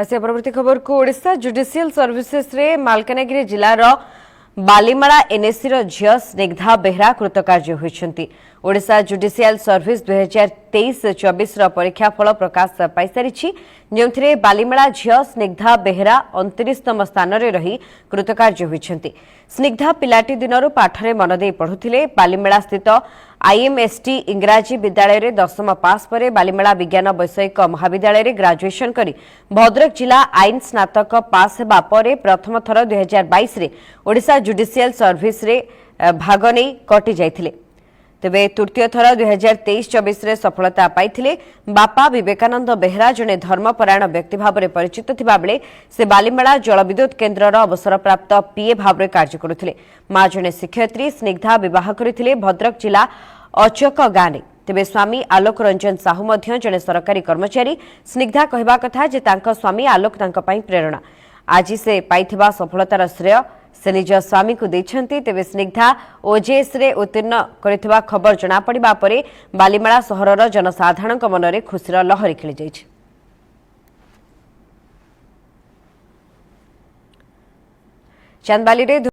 आसिया परवर्ती खबर को ओडिशा जुडिशियल सर्विसेस रे मालकानगिरी जिलार बालीमाला एनएससी झील स्निग्धा बेहरा कृतकार्य होइछंती। ओडिशा जुडिशियल सर्विस 2023-24 परीक्षा फल प्रकाश पाई सारिछि, जेउथिरे बालीमाला झील स्निग्धा बेहरा 29तम स्थान रे रही कृतकार्य होइछंती। स्निग्धा पिलाटी दिनरु पाठरे मन देई पढुथिले। बालीमेला स्थित आईएमएसटी इंग्राजी विद्यालय रे 10मा पास परे बालीमेला विज्ञान वैषयिक महाविद्यालय रे ग्रेजुएशन करी भद्रक जिला आईन स्नातक पास हेबा परे प्रथम थर 2022 रे ओडिशा जुडिशियल सर्विस रे भाग नै कटि जायथिले। तेबे तृतीय थर 2023-24 रे सफलता पाइथिले। बापा विवेकानंद बेहरा जने धर्मपरायण व्यक्ति भाव परिचित थिबा बेले से बालीमेला जलविद्युत केन्द्रर अवसरप्राप्त पीए भाव कार्य करुथिले। मां जने शिक्षयित्री स्निग्धा विवाह करथिले भद्रक जिला अचक गाने। तेबे स्वामी आलोक रंजन साहू मध्य जने सरकारी कर्मचारी। स्निग्धा कहबा कथा जे तांका स्वामी आलोक तांका पई प्रेरणा। आज से पाइथिबा सफलतार श्रेय से निज स्वामी को देछंती। तेबे स्निग्धा ओजेएस रे उत्तीर्ण करिथिबा खबर जना पड़िबा परे बालीमेला सहरर जनसाधारणक मनरे खुशीर लहरी खेली जाइछि। चांदबाली रे